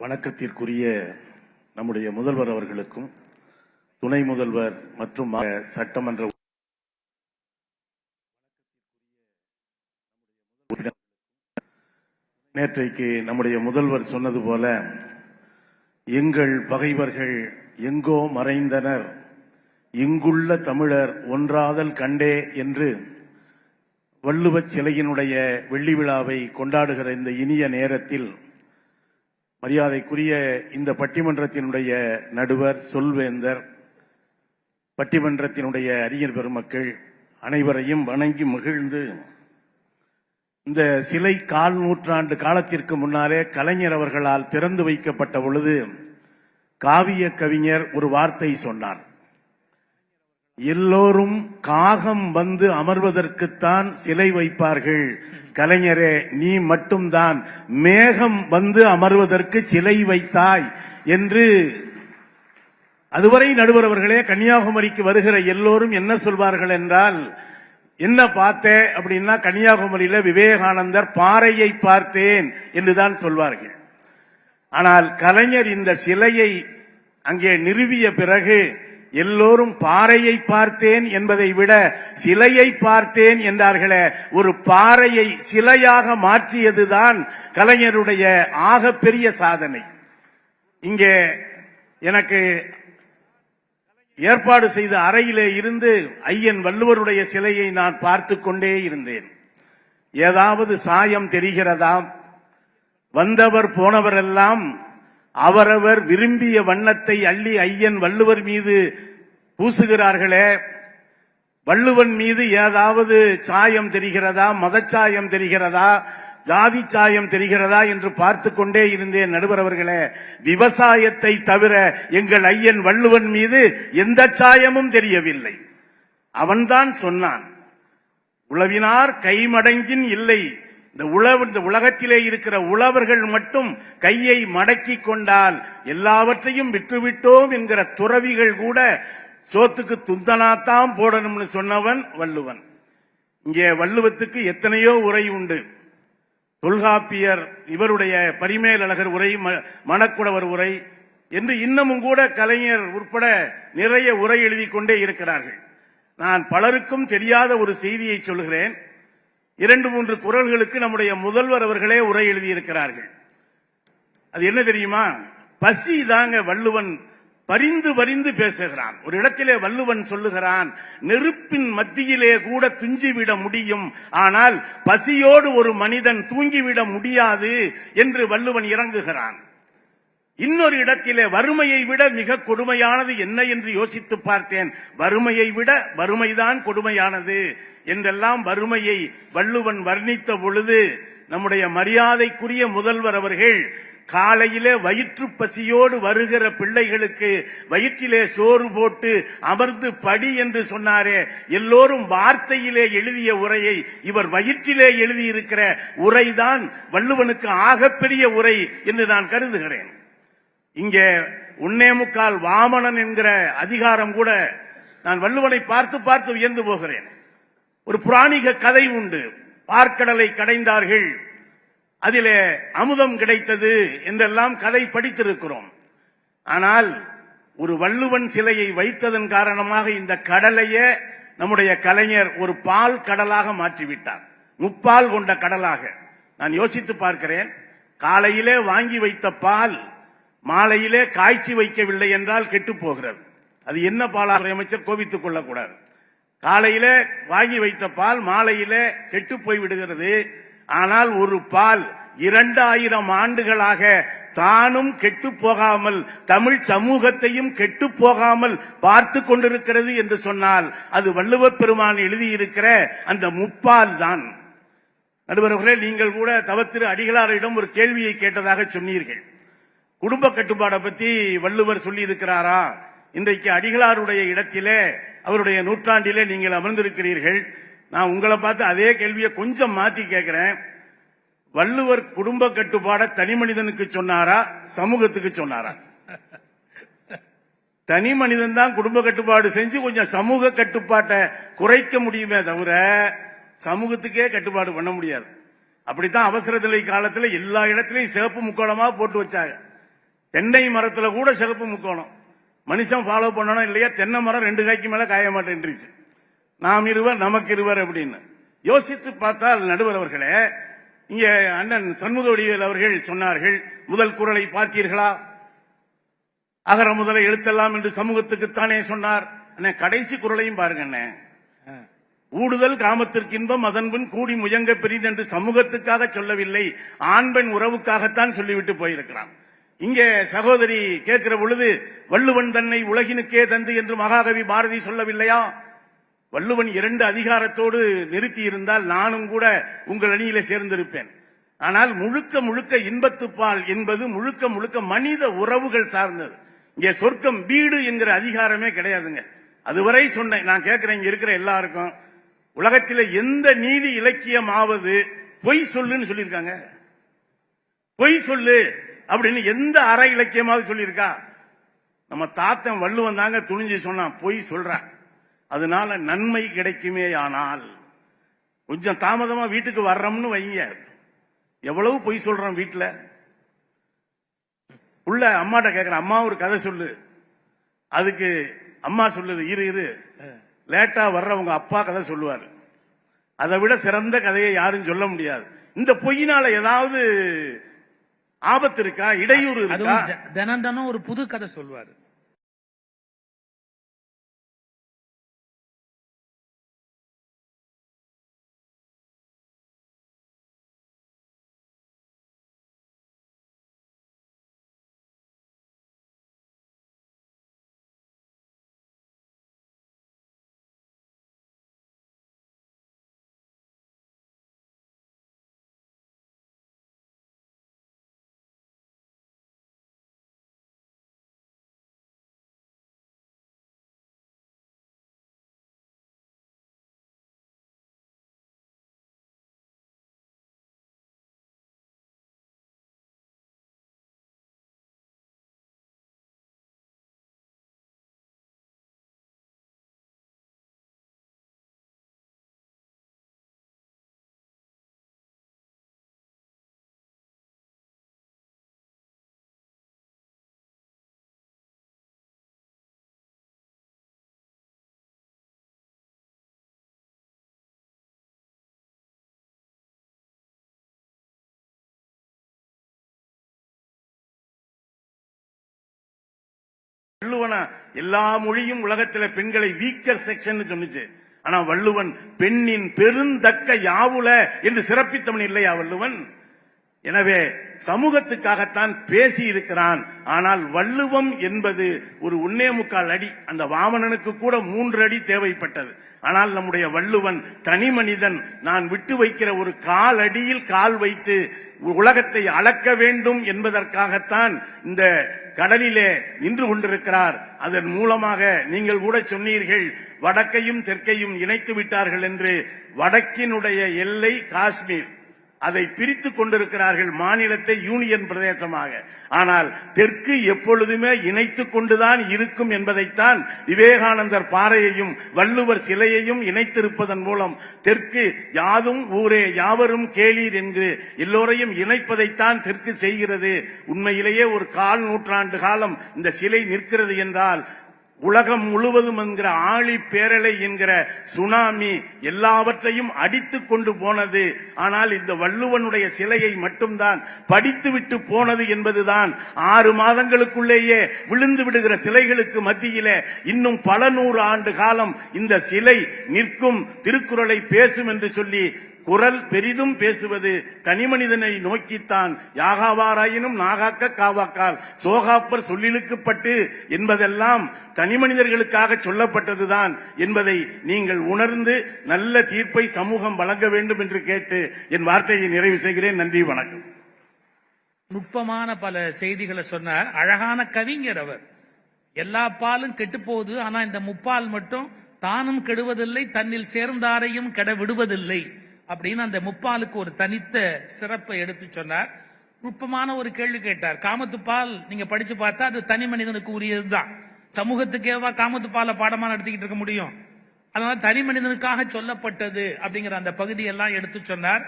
வணக்கத்திற்குரிய நம்முடைய முதல்வர் அவர்களுக்கும் துணை முதல்வர் மற்றும் சட்டமன்ற நேற்றைக்கு நம்முடைய முதல்வர் சொன்னது போல எங்கள் பகைவர்கள் எங்கோ மறைந்தனர், இங்குள்ள தமிழர் ஒன்றாதல் கண்டே என்று வள்ளுவச் சிலையினுடைய வெள்ளி விழாவை கொண்டாடுகிற இந்த இனிய நேரத்தில் மரியாதைக்குரிய இந்த பட்டிமன்றத்தினுடைய நடுவர் சொல்வேந்தர், பட்டிமன்றத்தினுடைய அறிஞர் பெருமக்கள் அனைவரையும் வணங்கி மகிழ்ந்து, இந்த சிலை 1/4 நூற்றாண்டு காலத்திற்கு முன்னாலே கலைஞர் அவர்களால் திறந்து வைக்கப்பட்ட பொழுது காவிய கவிஞர் ஒரு வார்த்தை சொன்னார். எல்லோரும் காகம் வந்து அமர்வதற்குத்தான் சிலை வைப்பார்கள், கலைஞரே நீ மட்டும்தான் மேகம் வந்து அமர்வதற்கு சிலை வைத்தாய் என்று. அதுவரை நடுவர் அவர்களே, கன்னியாகுமரிக்கு வருகிற எல்லோரும் என்ன சொல்வார்கள் என்றால், என்ன பார்த்தேன் அப்படின்னா கன்னியாகுமரியில விவேகானந்தர் பாறையை பார்த்தேன் என்றுதான் சொல்வார்கள். ஆனால் கலைஞர் இந்த சிலையை அங்கே நிறுவிய பிறகு எல்லோரும் பாறையை பார்த்தேன் என்பதை விட சிலையை பார்த்தேன் என்றார்களே, ஒரு பாறையை சிலையாக மாற்றியதுதான் கலைஞருடைய ஆகப்பெரிய சாதனை. இங்கே எனக்கு ஏற்பாடு செய்த அறையிலே இருந்து ஐயன் வள்ளுவருடைய சிலையை நான் பார்த்து கொண்டே இருந்தேன். ஏதாவது சாயம் தெரிகிறதா? வந்தவர் போனவரெல்லாம் அவரவர் விரும்பிய வண்ணத்தை அள்ளி ஐயன் வள்ளுவர் மீது பூசுகிறார்களே, வள்ளுவன் மீது ஏதாவது சாயம் தெரிகிறதா? மதச்சாயம் தெரிகிறதா? ஜாதி சாயம் தெரிகிறதா என்று பார்த்து கொண்டே இருந்தேன். நடுவர் அவர்களே, விவசாயத்தை தவிர எங்கள் ஐயன் வள்ளுவன் மீது எந்த சாயமும் தெரியவில்லை. அவன்தான் சொன்னான், உழவினார் கைமடங்கின் இல்லை, இந்த உலகத்திலே இருக்கிற உழவர்கள் மட்டும் கையை மடக்கி கொண்டால் எல்லாவற்றையும் விட்டுவிட்டோம் என்கிற துறவிகள் கூட சோத்துக்கு துந்தனாத்தான் போடணும்னு சொன்னவன் வள்ளுவன். இங்கே வள்ளுவத்துக்கு எத்தனையோ உரை உண்டு. தொல்காப்பியர் இவருடைய பரிமேலழகர் உரை, மணக்குடவர் உரை என்று இன்னமும் கூட கலைஞர் உட்பட நிறைய உரை எழுதி கொண்டே இருக்கிறார்கள். நான் பலருக்கும் தெரியாத ஒரு செய்தியை சொல்கிறேன். 2-3 குறள்களுக்கு நம்முடைய முதல்வர் அவர்களே உரை எழுதியிருக்கிறார்கள். அது என்ன தெரியுமா? பசி தாங்க வள்ளுவன் பரிந்து பரிந்து பேசுகிறான். ஒரு இடத்திலே வள்ளுவன் சொல்லுகிறான், நெருப்பின் மத்தியிலே கூட துஞ்சிவிட முடியும், ஆனால் பசியோடு ஒரு மனிதன் தூங்கிவிட முடியாது என்று வள்ளுவன் இறங்குகிறான். இன்னொரு இடத்திலே வறுமையை விட மிக கொடுமையானது என்ன என்று யோசித்து பார்த்தேன், வறுமையை விட வறுமைதான் கொடுமையானது என்றெல்லாம் வறுமையை வள்ளுவன் வர்ணித்த பொழுது நம்முடைய மரியாதைக்குரிய முதல்வர் அவர்கள் காலையிலே வயிற்று பசியோடு வருகிற பிள்ளைகளுக்கு வயிற்றிலே சோறு போட்டு அமர்ந்து படி என்று சொன்னாரே, எல்லோரும் வார்த்தையிலே எழுதிய உரையை இவர் வயிற்றிலே எழுதியிருக்கிற உரைதான் வள்ளுவனுக்கு ஆகப்பெரிய உரை என்று நான் கருதுகிறேன். இங்கே 1.25 வாமனன் என்கிற அதிகாரம் கூட நான் வள்ளுவனை பார்த்து பார்த்து வியந்து போகிறேன். ஒரு புராணிக கதை உண்டு. பார்க்கடலை கடைந்தார்கள், அதிலே அமுதம் கிடைத்தது என்றெல்லாம் கதை படித்திருக்கிறோம். ஆனால் ஒரு வள்ளுவன் சிலையை வைத்ததன் காரணமாக இந்த கடலையே நம்முடைய கலைஞர் ஒரு பால் கடலாக மாற்றிவிட்டார், முப்பால் கொண்ட கடலாக. நான் யோசித்து பார்க்கிறேன், காலையிலே வாங்கி வைத்த பால் மாலையிலே காய்ச்சி வைக்கவில்லை என்றால் கெட்டு போகிறது. அது என்ன பாலாக? அமைச்சர் கோபித்துக் கொள்ளக்கூடாது. காலையிலே வாங்கி வைத்த பால் மாலையிலே கெட்டு போய் விடுகிறது. ஆனால் ஒரு பால் 2000 ஆண்டுகளாக தானும் கெட்டு போகாமல் தமிழ் சமூகத்தையும் கெட்டு போகாமல் பார்த்து கொண்டிருக்கிறது என்று சொன்னால் அது வள்ளுவப் பெருமான் எழுதியிருக்கிற அந்த முப்பால் தான். நடுவர்களே, நீங்கள் கூட தவத்திரு அடிகளாரிடம் ஒரு கேள்வியை கேட்டதாக சொன்னீர்கள். குடும்ப கட்டுப்பாடை பத்தி வள்ளுவர் சொல்லி இருக்கிறாரா? இன்றைக்கு அடிகளாருடைய இடத்திலே அவருடைய நூற்றாண்டிலே நீங்கள் அமர்ந்திருக்கிறீர்கள். நான் உங்களை பார்த்து அதே கேள்வியை கொஞ்சம் மாத்தி கேட்கிறேன். வள்ளுவர் குடும்ப கட்டுப்பாட தனி மனிதனுக்கு சொன்னாரா, சமூகத்துக்கு சொன்னாரா? தனி மனிதன் தான் குடும்ப கட்டுப்பாடு செஞ்சு கொஞ்சம் சமூக கட்டுப்பாட்டை குறைக்க முடியுமே தவிர சமூகத்துக்கே கட்டுப்பாடு பண்ண முடியாது. அப்படித்தான் அவசர நிலை காலத்தில் எல்லா இடத்திலையும் சிவப்பு முக்கோணமா போட்டு வச்சாங்க. தென்னை மரத்துல கூட சிகப்பு முக்கோணம் மனுஷன் ஃபாலோ பண்ணணும் இல்லையா? தென்னை மரம் 2 காய்க்கு மேல காய மாட்டேன்ருச்சு. நாம் இருவர் நமக்கு இருவர் அப்படின்னு யோசித்து பார்த்தால், நடுவர் அவர்களே, இங்க அண்ணன் சண்முக வடிவேல் அவர்கள் சொன்னார்கள், முதல் குறளை பார்த்தீர்களா? அகர முதல எழுத்தெல்லாம் என்று சமூகத்துக்குத்தானே சொன்னார். கடைசி குறளையும் பாருங்க அண்ணே. ஊடுதல் காமத்திற்கு இன்பம் அதன்பின் கூடி முயங்க பெரிது என்று சமூகத்துக்காக சொல்லவில்லை, ஆண் பெண் உறவுக்காகத்தான் சொல்லிவிட்டு போயிருக்கிறான். இங்கே சகோதரி கேட்கிற பொழுது, வள்ளுவன் தன்னை உலகினுக்கே தந்து என்று மகாகவி பாரதி சொல்லவில்லையா? வள்ளுவன் 2 அதிகாரத்தோடு நிறுத்தி இருந்தால் நானும் கூட உங்கள் அணியில சேர்ந்திருப்பேன். ஆனால் முழுக்க முழுக்க இன்பத்துப்பால் என்பது முழுக்க முழுக்க மனித உறவுகள் சார்ந்தது. இங்கே சொர்க்கம் வீடு என்கிற அதிகாரமே கிடையாதுங்க. அதுவரை சொன்னேன். நான் கேட்கிறேன், இங்க இருக்கிற எல்லாருக்கும், உலகத்தில் எந்த நீதி இலக்கியமாவது பொய் சொல்லுன்னு சொல்லியிருக்காங்க? பொய் சொல்லு அப்படின்னு எந்த அற இலக்கியமாவது சொல்லியிருக்கா? நம்ம தாத்தன் வள்ளுவன் தாங்க துணிஞ்சு சொன்னான், பொய் சொல்றான், அதனால நன்மை கிடைக்குமே. ஆனால் கொஞ்சம் தாமதமா வீட்டுக்கு வர்றோம்னு வைங்க, எவ்வளவு பொய் சொல்றோம் வீட்டுல. உள்ள அம்மாட்ட கேட்கிறேன், அம்மா ஒரு கதை சொல்லு. அதுக்கு அம்மா சொல்லுது, இரு லேட்டா வர்றவங்க அப்பா கதை சொல்லுவாரு. அதை விட சிறந்த கதையை யாரும் சொல்ல முடியாது. இந்த பொய்யினால ஏதாவது ஆபத்து இருக்கா? இடையூறு இருக்கா? தினம் தினம் ஒரு புது கதை சொல்வாரு. வள்ளுவனா எல்லா மொழியும் உலகத்துல பெண்களை வீக்கர் செக்ஷன் சொன்னுச்சு. ஆனா வள்ளுவன் பெண்ணின் பெருந்தக்க யாவுல என்று சிறப்பித்தவன் இல்லையா வள்ளுவன்? எனவே சமூகத்துக்காகத்தான் பேசி இருக்கிறான். ஆனால் வள்ளுவம் என்பது ஒரு 1.25 அடி, அந்த வாமனனுக்கு கூட 3 அடி தேவைப்பட்டது. ஆனால் நம்முடைய வள்ளுவன் தனி மனிதன், நான் விட்டு வைக்கிற ஒரு 1/4 அடியில் கால் வைத்து உலகத்தை அளக்க வேண்டும் என்பதற்காகத்தான் இந்த கடலிலே நின்று கொண்டிருக்கிறார். அதன் மூலமாக நீங்கள் கூட சொன்னீர்கள், வடக்கையும் தெற்கையும் இணைத்து விட்டார்கள் என்று. வடக்கினுடைய எல்லை காஷ்மீர், அதை பிரித்துக் கொண்டிருக்கிறார்கள் மாநிலத்தை யூனியன் பிரதேசமாக. ஆனால் தெற்கு எப்பொழுதுமே இணைத்துக் கொண்டுதான் இருக்கும் என்பதைத்தான் விவேகானந்தர் பாறையையும் வள்ளுவர் சிலையையும் இணைத்திருப்பதன் மூலம் தெற்கு யாதும் ஊரே யாவரும் கேளீர் என்று எல்லோரையும் இணைப்பதைத்தான் தெற்கு செய்கிறது. உண்மையிலேயே ஒரு 1/4 நூற்றாண்டு காலம் இந்த சிலை நிற்கிறது என்றால், உலகம் முழுவதும் என்கிற ஆழி பேரலை என்கிற சுனாமி எல்லாவற்றையும் அடித்துக் கொண்டு போனது. ஆனால் இந்த வள்ளுவனுடைய சிலையை மட்டும்தான் படித்துவிட்டு போனது என்பதுதான். 6 மாதங்களுக்குள்ளேயே விழுந்து விடுகிற சிலைகளுக்கு மத்தியிலே இன்னும் பல 100 ஆண்டு காலம் இந்த சிலை நிற்கும், திருக்குறளை பேசும் என்று சொல்லி குரல் பெரிதும் பேசுவது தனி மனிதனை நோக்கித்தான். யாகாவாராயினும் நாகாக்க காவாக்கால் சோகாப்பர் சொல்லிழுக்கப்பட்டு என்பதெல்லாம் தனி மனிதர்களுக்காக சொல்லப்பட்டதுதான் என்பதை நீங்கள் உணர்ந்து நல்ல தீர்ப்பை சமூகம் வழங்க வேண்டும் என்று கேட்டு என் வார்த்தையை நிறைவு செய்கிறேன். நன்றி, வணக்கம். நுட்பமான பல செய்திகளை சொன்னார். அழகான கவிஞர் அவர். எல்லா பாலும் கெட்டு போகுது, ஆனா இந்த முப்பால் மட்டும் தானும் கெடுவதில்லை, தன்னில் சேர்ந்தாரையும் கெட விடுவதில்லை அப்படின்னு அந்த முப்பாலுக்கு ஒரு தனித்த சிறப்பை எடுத்து சொன்னார். நுட்பமான ஒரு கேள்வி கேட்டார். காமத்துப்பால் நீங்க படிச்சு பார்த்தா அது தனி மனிதனுக்கு உரியதுதான். சமூகத்துக்கேவா காமத்துப்பாலை பாடமா நடத்திக்கிட்டு இருக்க முடியும்? அதனால தனி மனிதனுக்காக சொல்லப்பட்டது அப்படிங்கிற அந்த பகுதியெல்லாம் எடுத்து சொன்னார்.